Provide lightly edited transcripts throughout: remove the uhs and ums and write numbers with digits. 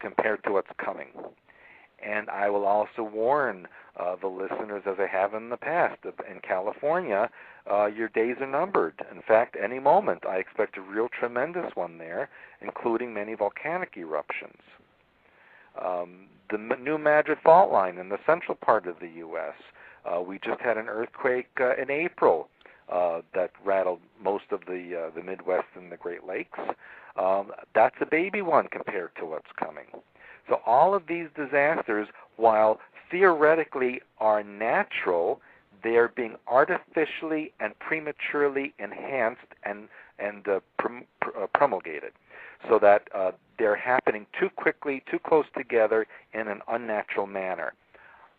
compared to what's coming. And I will also warn the listeners, as I have in the past, in California, your days are numbered. In fact, any moment I expect a real tremendous one there, including many volcanic eruptions. The New Madrid fault line in the central part of the U.S., we just had an earthquake in April that rattled most of the Midwest and the Great Lakes. That's a baby one compared to what's coming. So all of these disasters, while theoretically are natural, they are being artificially and prematurely enhanced and promulgated, so that they're happening too quickly, too close together in an unnatural manner.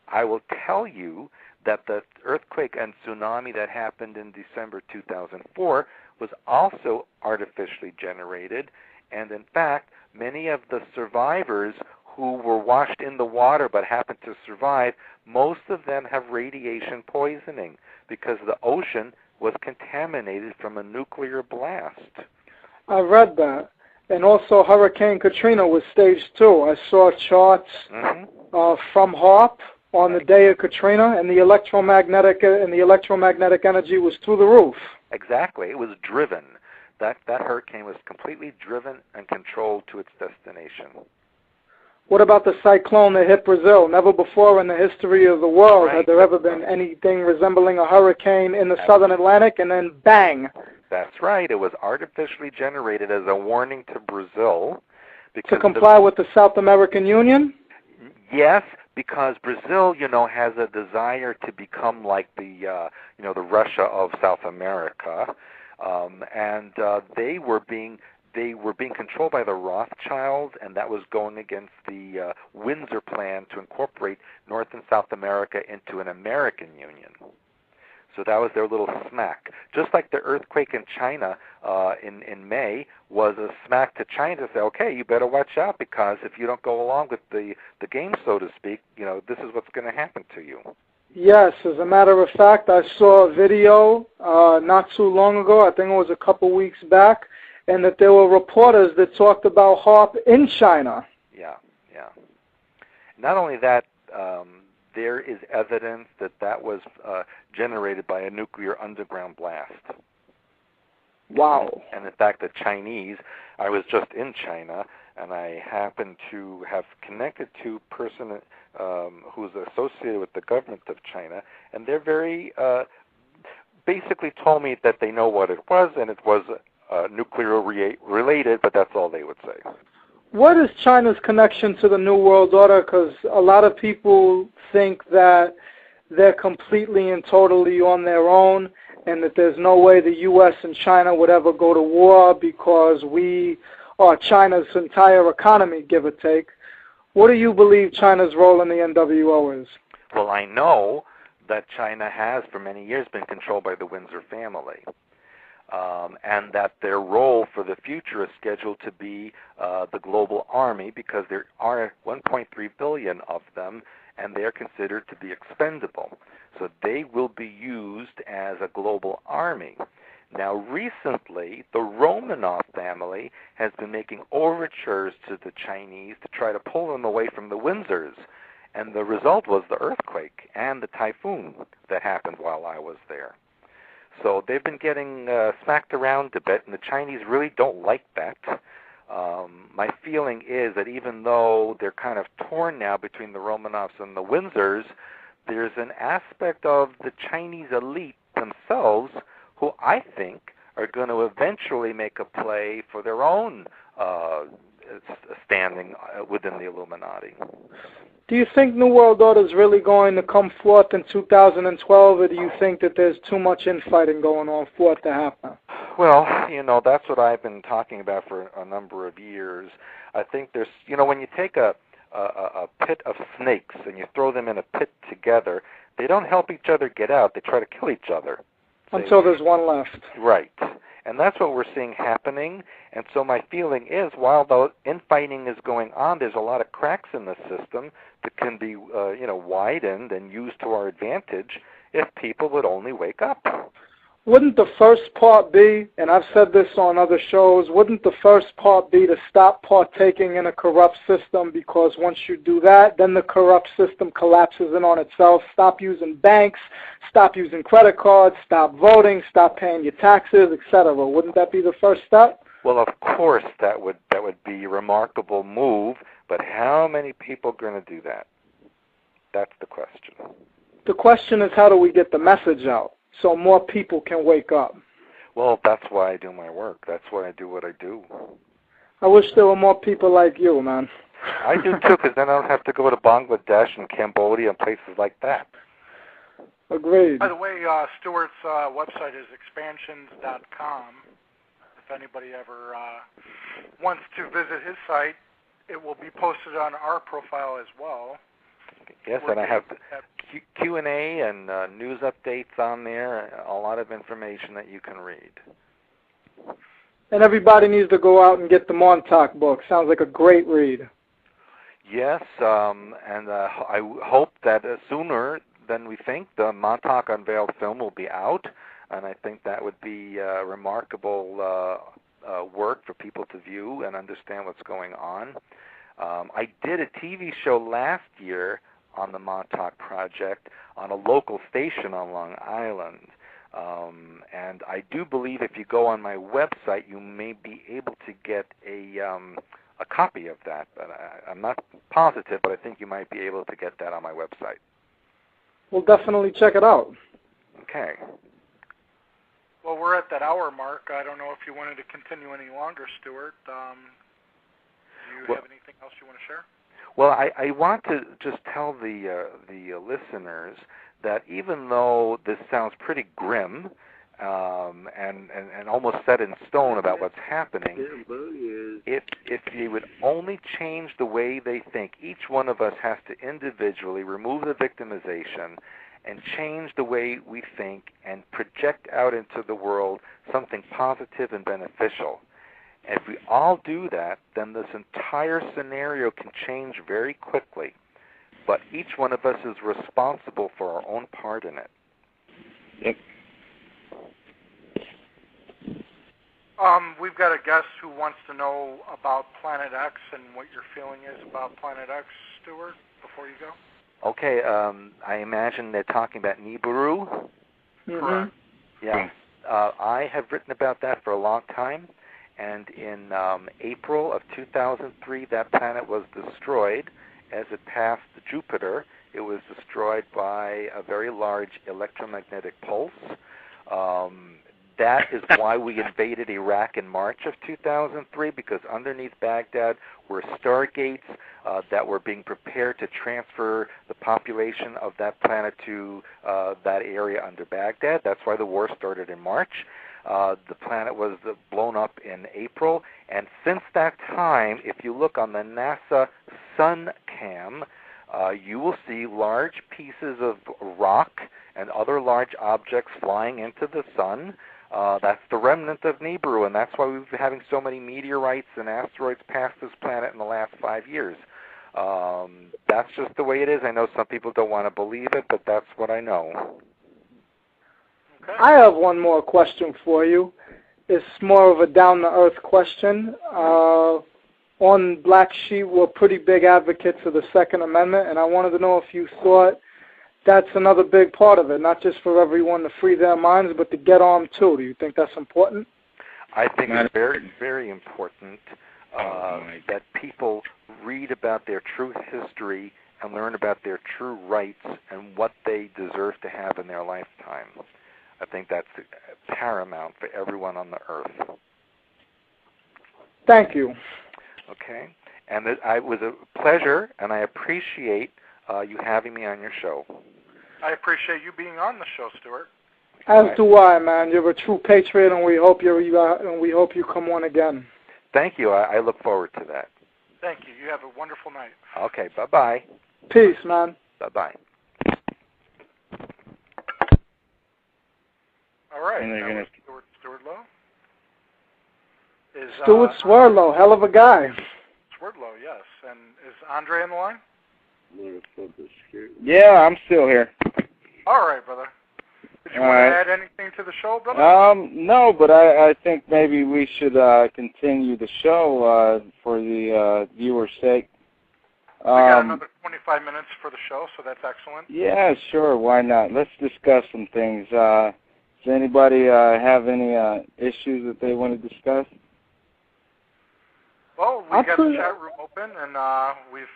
I will tell you that the earthquake and tsunami that happened in December 2004 was also artificially generated, and in fact, many of the survivors who were washed in the water but happened to survive, most of them have radiation poisoning because the ocean was contaminated from a nuclear blast. I read that. And also Hurricane Katrina was stage 2. I saw charts from HAARP on the day of Katrina, and the electromagnetic energy was through the roof. Exactly. It was driven. That hurricane was completely driven and controlled to its destination. What about the cyclone that hit Brazil? Never before in the history of the world had there ever been anything resembling a hurricane in the southern Atlantic, and then bang. That's right. It was artificially generated as a warning to Brazil. To comply with the South American Union? Yes, because Brazil, has a desire to become like the Russia of South America, and they were being controlled by the Rothschilds, and that was going against the Windsor Plan to incorporate North and South America into an American Union. So that was their little smack. Just like the earthquake in China in May was a smack to China to say, okay, you better watch out, because if you don't go along with the game, so to speak, this is what's going to happen to you. Yes, as a matter of fact, I saw a video not too long ago, I think it was a couple weeks back, and that there were reporters that talked about HAARP in China. Yeah. Not only that, there is evidence that was generated by a nuclear underground blast. Wow. And in fact, the Chinese, I was just in China, and I happened to have connected to a person who's associated with the government of China, and they're very, basically told me that they know what it was, and it was nuclear related, but that's all they would say. What is China's connection to the New World Order? Because a lot of people think that they're completely and totally on their own, and that there's no way the U.S. and China would ever go to war because we are China's entire economy, give or take. What do you believe China's role in the NWO is? Well, I know that China has for many years been controlled by the Windsor family. And that their role for the future is scheduled to be the global army, because there are 1.3 billion of them, and they are considered to be expendable. So they will be used as a global army. Now, recently, the Romanov family has been making overtures to the Chinese to try to pull them away from the Windsors, and the result was the earthquake and the typhoon that happened while I was there. So they've been getting smacked around a bit, and the Chinese really don't like that. My feeling is that even though they're kind of torn now between the Romanovs and the Windsors, there's an aspect of the Chinese elite themselves who I think are going to eventually make a play for their own standing within the Illuminati. Do you think New World Order is really going to come forth in 2012, or do you think that there's too much infighting going on for it to happen? Well, that's what I've been talking about for a number of years. I think there's, when you take a pit of snakes and you throw them in a pit together, they don't help each other get out. They try to kill each other. Until there's one left. Right. And that's what we're seeing happening. And so my feeling is, while the infighting is going on, there's a lot of cracks in the system that can be, widened and used to our advantage if people would only wake up. wouldn't the first part be, and I've said this on other shows, wouldn't the first part be to stop partaking in a corrupt system, because once you do that, then the corrupt system collapses in on itself. Stop using banks, stop using credit cards, stop voting, stop paying your taxes, etc. Wouldn't that be the first step? Well, of course, that would be a remarkable move, but how many people are going to do that? That's the question. The question is, how do we get the message out so more people can wake up? Well, that's why I do my work. That's why I do what I do. I wish there were more people like you, man. I do too, because then I don't have to go to Bangladesh and Cambodia and places like that. Agreed. By the way, Stewart's website is expansions.com. If anybody ever wants to visit his site, it will be posted on our profile as well. Yes, and I have Q&A and news updates on there, a lot of information that you can read. And everybody needs to go out and get the Mountauk book. Sounds like a great read. Yes, and I hope that sooner than we think, the Mountauk Unveiled film will be out, and I think that would be remarkable work for people to view and understand what's going on. I did a TV show last year on the Mountauk Project on a local station on Long Island. And I do believe if you go on my website, you may be able to get a copy of that. But I'm not positive, but I think you might be able to get that on my website. We'll definitely check it out. Okay. Well, we're at that hour mark. I don't know if you wanted to continue any longer, Stewart. Do you have anything else you want to share? Well, I want to just tell the listeners that even though this sounds pretty grim and almost set in stone about what's happening, if you would only change the way they think, each one of us has to individually remove the victimization and change the way we think and project out into the world something positive and beneficial. And if we all do that, then this entire scenario can change very quickly. But each one of us is responsible for our own part in it. Yep. We've got a guest who wants to know about Planet X and what your feeling is about Planet X, Stewart, before you go. Okay, I imagine they're talking about Nibiru. Correct. Yeah. I have written about that for a long time. And in April of 2003, that planet was destroyed. As it passed Jupiter, it was destroyed by a very large electromagnetic pulse. That is why we invaded Iraq in March of 2003, because underneath Baghdad were stargates that were being prepared to transfer the population of that planet to that area under Baghdad. That's why the war started in March. The planet was blown up in April, and since that time, if you look on the NASA Sun Cam, you will see large pieces of rock and other large objects flying into the sun. That's the remnant of Nibiru, and that's why we've been having so many meteorites and asteroids pass this planet in the last 5 years. That's just the way it is. I know some people don't want to believe it, but that's what I know. Okay. I have one more question for you. It's more of a down-to-earth question. On Black Sheep, we're pretty big advocates of the Second Amendment, and I wanted to know if you thought that's another big part of it, not just for everyone to free their minds, but to get armed too. Do you think that's important? I think it's very, very important that people read about their true history and learn about their true rights and what they deserve to have in their lifetime. I think that's paramount for everyone on the earth. Thank you. Okay. And it was a pleasure, and I appreciate you having me on your show. I appreciate you being on the show, Stewart. As do I, man. You're a true patriot, and we hope you come on again. Thank you. I look forward to that. Thank you. You have a wonderful night. Okay. Bye-bye. Peace, man. Bye-bye. All right. And That was Stewart Swerdlow. Stewart Swerdlow, hell of a guy. Swerdlow, yes. And is Andre on the line? Yeah, I'm still here. All right, brother. Did you want to add anything to the show, brother? No, but I think maybe we should continue the show for the viewers' sake. We got another 25 minutes for the show, so that's excellent. Yeah, sure. Why not? Let's discuss some things. Does anybody have any issues that they want to discuss? Well, we got the chat room open, and we've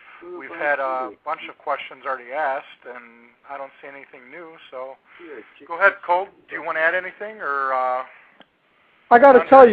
had a bunch of questions already asked, and I don't see anything new. So go ahead, Colt. Do you want to add anything, or? I got to tell you.